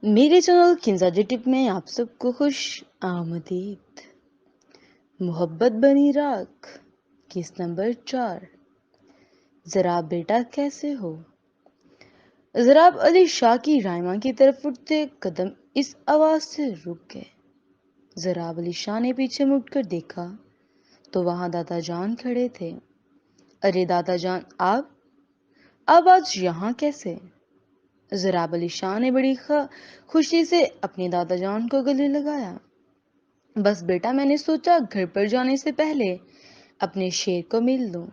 मेरे channel खिंजाजी tip में आप सबको खुश आमदीद। मोहब्बत बनी राख किस नंबर 4। जरा बेटा कैसे हो। जराब अली शाह की रायमा की तरफ उठते कदम इस आवाज से रुक गए। जराब अली शाह ने पीछे मुड़कर देखा तो वहां दादा जान खड़े थे। अरे दादा जान, आप आज यहाँ कैसे। जराब अली शाह ने बड़ी खुशी से अपने दादा जान को गले लगाया। बस बेटा, मैंने सोचा घर पर जाने से पहले अपने शेर को मिल लूं।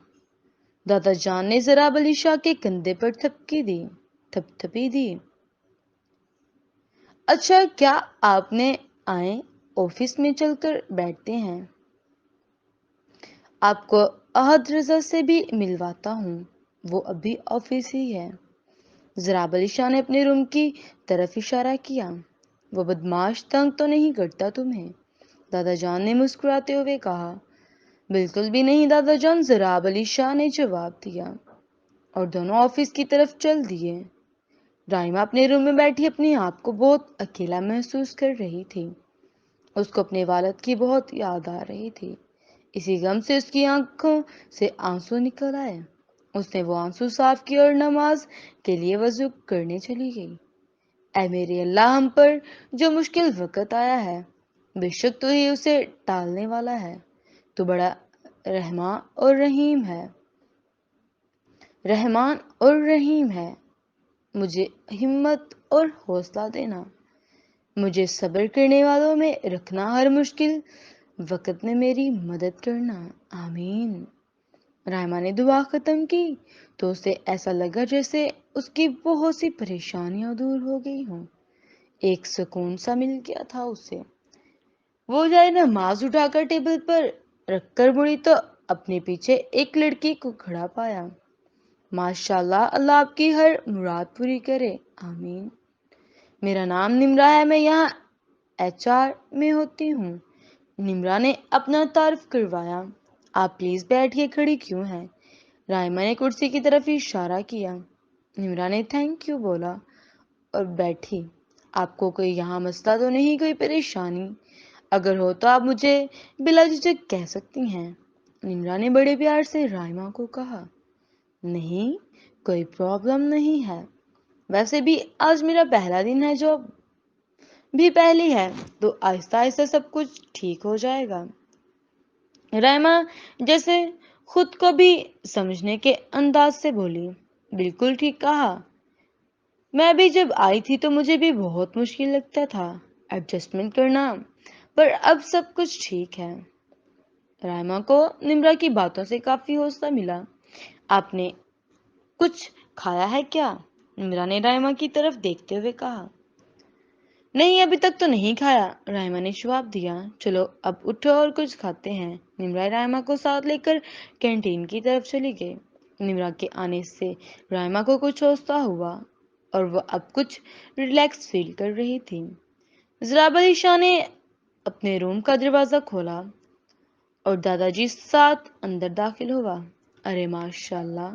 दादा जान ने जराब अली शाह के कंधे पर थपथपी दी। अच्छा, क्या आपने आए, ऑफिस में चलकर बैठते हैं। आपको अहद रजा से भी मिलवाता हूँ, वो अभी ऑफिस ही है। जराब अली शाह ने अपने रूम की तरफ इशारा किया। वो बदमाश तंग तो नहीं करता तुम्हें। दादा जान ने मुस्कुराते हुए कहा। बिल्कुल भी नहीं दादा जान, जराब अली शाह ने जवाब दिया और दोनों ऑफिस की तरफ चल दिए। राइमा अपने रूम में बैठी अपने आप को बहुत अकेला महसूस कर रही थी। उसको अपने वालिद की बहुत याद आ रही थी। इसी गम से उसकी आंखों से आंसू निकल आए। उसने वो आंसू साफ किए और नमाज के लिए वजू करने चली गई। ऐ मेरे अल्लाह, हम पर जो मुश्किल वक्त आया है, बेशक तू ही उसे टालने वाला है। तू बड़ा रहमान और रहीम है। मुझे हिम्मत और हौसला देना, मुझे सब्र करने वालों में रखना, हर मुश्किल वक्त में मेरी मदद करना, आमीन। रायमा ने दुआ खत्म की तो उसे ऐसा लगा जैसे उसकी बहुत सी परेशानियां दूर हो गई हों। एक सुकून सा मिल गया था उसे। वो जाए नमाज उठाकर टेबल पर रखकर मुड़ी तो अपने पीछे एक लड़की को खड़ा पाया। माशाल्लाह, अल्लाह आपकी हर मुराद पूरी करे, आमीन। मेरा नाम निम्रा है, मैं यहाँ HR में होती हूँ। निम्रा ने अपना तारुफ करवाया। आप प्लीज बैठिए, खड़ी क्यों हैं। रायमा ने कुर्सी की तरफ इशारा किया। निम्रा ने थैंक यू बोला और बैठी। आपको कोई यहाँ मसला तो नहीं, कोई परेशानी। अगर हो तो आप मुझे बिला झिझक कह सकती हैं। निम्रा ने बड़े प्यार से रायमा को कहा। नहीं, कोई प्रॉब्लम नहीं है। वैसे भी आज मेरा पहला दिन है, जो भी पहली है, तो आहिस्ता आहिस्ता सब कुछ ठीक हो जाएगा। रायमा जैसे खुद को भी समझने के अंदाज से बोली। बिल्कुल ठीक कहा। मैं भी जब आई थी तो मुझे भी बहुत मुश्किल लगता था एडजस्टमेंट करना, पर अब सब कुछ ठीक है। रायमा को निम्रा की बातों से काफी हौसला मिला। आपने कुछ खाया है क्या। निम्रा ने रायमा की तरफ देखते हुए कहा। नहीं, अभी तक तो नहीं खाया, रायमा ने जवाब दिया। चलो अब उठो और कुछ खाते हैं। निम्रा रायमा को साथ लेकर कैंटीन की तरफ चली गई। निम्रा के आने से रायमा को कुछ हौसला हुआ और वह अब कुछ रिलैक्स फील कर रही थी। जराब अली शाह ने अपने रूम का दरवाजा खोला और दादाजी साथ अंदर दाखिल हुआ। अरे माशाल्लाह,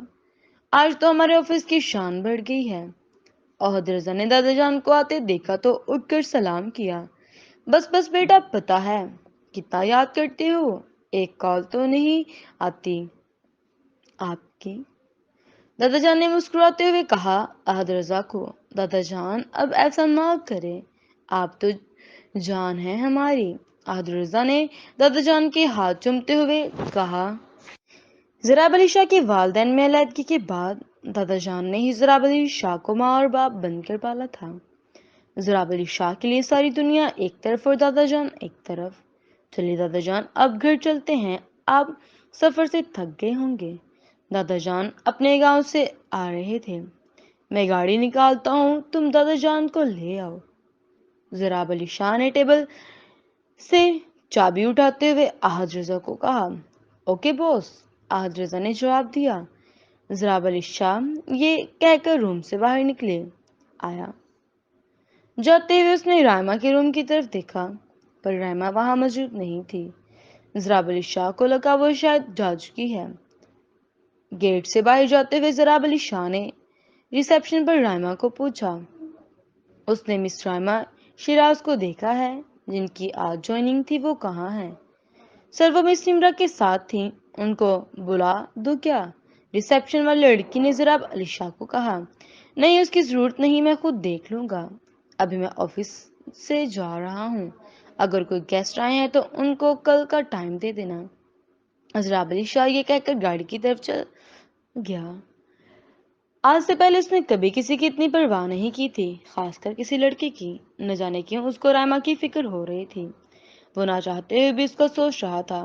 आज तो हमारे ऑफिस की शान बढ़ गई है। ओहद रजा ने दादाजान को आते देखा तो उठकर सलाम किया। बस बस बेटा, पता है कितना याद करते हो, एक कॉल तो नहीं आती आपकी। दादाजान ने मुस्कुराते हुए कहा। अहद रजा को, दादाजान अब ऐसा ना करे, आप तो जान है हमारी। अहद रजा ने दादाजान के हाथ चूमते हुए कहा। जराब अली शाह के वालिदैन में अलहदगी के बाद दादाजान ने ही जराब अली शाह को माँ और बाप बनकर पाला था। जराब अली शाह के लिए सारी दुनिया एक तरफ और दादाजान एक तरफ। चलिए दादाजान, अब घर चलते हैं, आप सफर से थक गए होंगे। दादाजान अपने गांव से आ रहे थे। मैं गाड़ी निकालता हूँ, तुम दादाजान को ले आओ। जराब अली शाह ने टेबल से चाबी उठाते हुए अहद रजा को कहा। ओके बॉस, अहद रजा ने जवाब दिया। जराब अली शाह ये कहकर रूम से बाहर निकले आया। जाते हुए उसने रायमा के रूम की तरफ देखा, पर रायमा वहां मौजूद नहीं थी। जराब अली शाह को लगा वो शायद जा चुकी है। गेट से बाहर जाते हुए जराब अली शाह ने रिसेप्शन पर रायमा को पूछा। اس نے مس رائما شیراز کو دیکھا ہے جن کی آج جوائننگ تھی، وہ کہاں ہیں؟ سر وہ مس نمرا کے ساتھ تھیں، ان کو بلا دو کیا؟ ریسیپشن والی لڑکی نے ذرا علیشا کو کہا۔ نہیں، اس کی ضرورت نہیں، میں خود دیکھ لوں گا، ابھی میں آفس سے جا رہا ہوں، اگر کوئی گیسٹ آئے ہیں تو ان کو کل کا ٹائم دے دینا۔ ضراب علی شاہ یہ کہہ کر گاڑی کی طرف چل گیا۔ آج سے پہلے اس نے کبھی کسی کی اتنی پرواہ نہیں کی تھی، خاص کر کسی لڑکی کی۔ نہ جانے کیوں اس کو رائما کی فکر ہو رہی تھی، وہ نہ چاہتے ہوئے بھی اس کو سوچ رہا تھا۔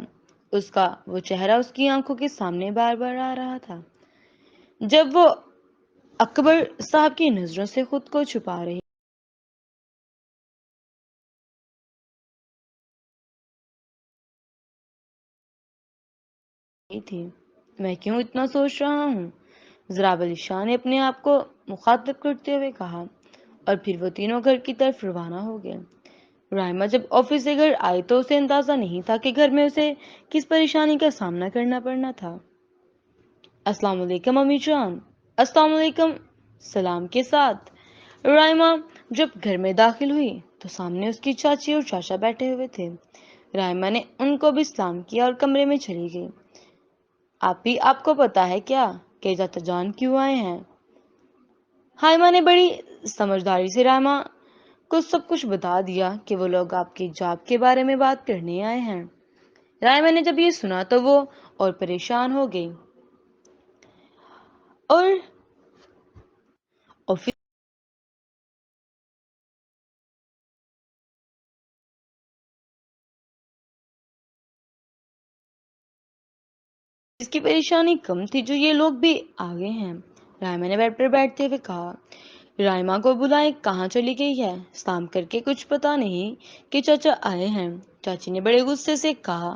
اس کا وہ چہرہ اس کی آنکھوں کے سامنے بار بار آ رہا تھا جب وہ اکبر صاحب کی نظروں سے خود کو چھپا رہی تھی۔ میں کیوں اتنا سوچ رہا ہوں؟ ضراب علی شاہ نے اپنے آپ کو مخاطب کرتے ہوئے کہا، اور پھر وہ تینوں گھر کی طرف روانہ ہو گئے۔ رائما جب آفس سے گھر آئی تو اسے اندازہ نہیں تھا کہ گھر میں اسے کس پریشانی کا سامنا کرنا پڑنا تھا۔ السلام علیکم امی جان۔ السلام علیکم سلام کے ساتھ رائما جب گھر میں داخل ہوئی تو سامنے اس کی چاچی اور چاچا بیٹھے ہوئے تھے۔ رائما نے ان کو بھی سلام کیا اور کمرے میں چلی گئی۔ آپ کو پتا ہے کیا کہ چاچا جان کیوں آئے ہیں؟ ہائمہ نے بڑی سمجھداری سے رائما کو سب کچھ بتا دیا کہ وہ لوگ آپ کی جاب کے بارے میں بات کرنے آئے ہیں۔ رائما نے جب یہ سنا تو وہ اور پریشان ہو گئی اور آفس کی پریشانی کم تھی جو یہ لوگ بھی آگے ہیں۔ رائما نے بیڈ پر بیٹھتے ہوئے کہا، رائما کو بلائیں، کہاں چلی گئی ہے؟ سلام کر کے کچھ پتا نہیں کہ چاچا آئے ہیں؟ چاچی نے بڑے غصے سے کہا،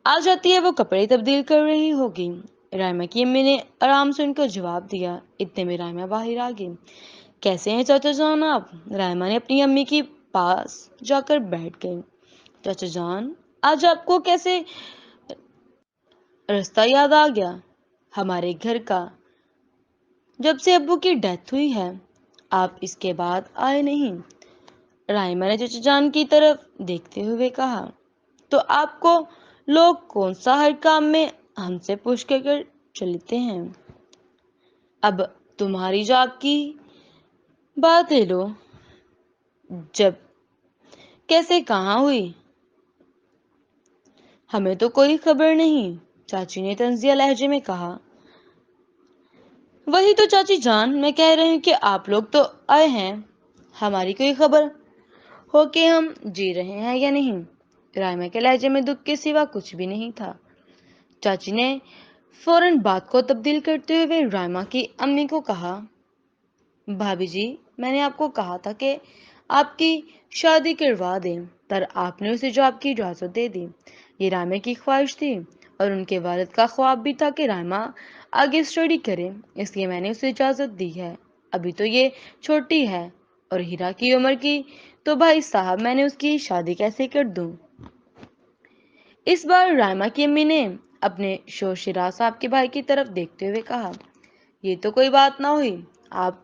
آ جاتی ہے، وہ کپڑے تبدیل کر رہی ہوگی۔ رائما کی امی نے آرام سے ان کو جواب دیا۔ اتنے میں رائما باہر آ گئی۔ کیسے ہیں چاچا جان آپ؟ رائما نے اپنی امی کے پاس جا کر بیٹھ گئی۔ چاچا جان، آج آپ کو کیسے رستہ یاد آ گیا ہمارے گھر کا؟ جب سے ابو کی ڈیتھ ہوئی ہے آپ اس کے بعد آئے نہیں۔ رائما نے چاچا جان کی طرف دیکھتے ہوئے کہا، تو آپ کو لوگ کون سا ہر کام میں ہم سے پوچھ کر چلتے ہیں؟ اب تمہاری جاب کی بات لے لو، جب کیسے کہاں ہوئی ہمیں تو کوئی خبر نہیں، چاچی نے طنزیہ لہجے میں کہا۔ وہی تو چاچی جان میں کہہ رہی ہوں کہ آپ لوگ تو آئے ہیں، ہماری کوئی خبر ہو کہ ہم جی رہے ہیں یا نہیں؟ رائما کے لہجے میں دکھ کے سوا کچھ بھی نہیں تھا۔ چاچی نے فوراً بات کو تبدیل کرتے ہوئے رائما کی امی کو کہا، بھابھی جی، میں نے آپ کو کہا تھا کہ آپ کی شادی کروا دیں، پر آپ نے اسے جاب کی اجازت دے دی۔ یہ رائما کی خواہش تھی اور ان کے والد کا خواب بھی تھا کہ رائما آگے اسٹڈی کرے، اس لیے میں نے اسے اجازت دی ہے۔ ابھی تو یہ چھوٹی ہے اور ہیرا کی عمر کی، تو بھائی صاحب میں نے اس کی شادی کیسے کر دوں؟ اس بار رائما کی امی نے اپنے شوہر شیراز صاحب کے بھائی کی طرف دیکھتے ہوئے کہا، یہ تو کوئی بات نہ ہوئی، آپ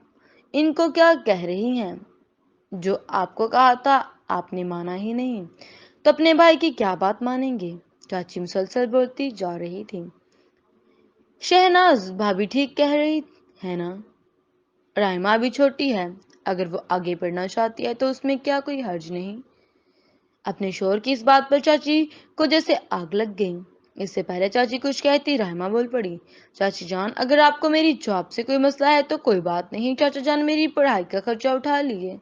ان کو کیا کہہ رہی ہیں؟ جو آپ کو کہا تھا آپ نے مانا ہی نہیں، تو اپنے بھائی کی کیا بات مانیں گے؟ چاچی مسلسل بولتی جا رہی تھی۔ شہناز بھابھی ٹھیک کہہ رہی ہے نا، رائما بھی چھوٹی ہے، اگر وہ آگے پڑھنا چاہتی ہے تو اس میں کیا کوئی حرج نہیں۔ اپنے شوہر کی اس بات پر چاچی کو جیسے آگ لگ گئی۔ اس سے پہلے چاچی کچھ کہتی رائما بول پڑی، چاچی جان، اگر آپ کو میری جاب سے کوئی مسئلہ ہے تو کوئی بات نہیں، چاچا جان میری پڑھائی کا خرچہ اٹھا لیے۔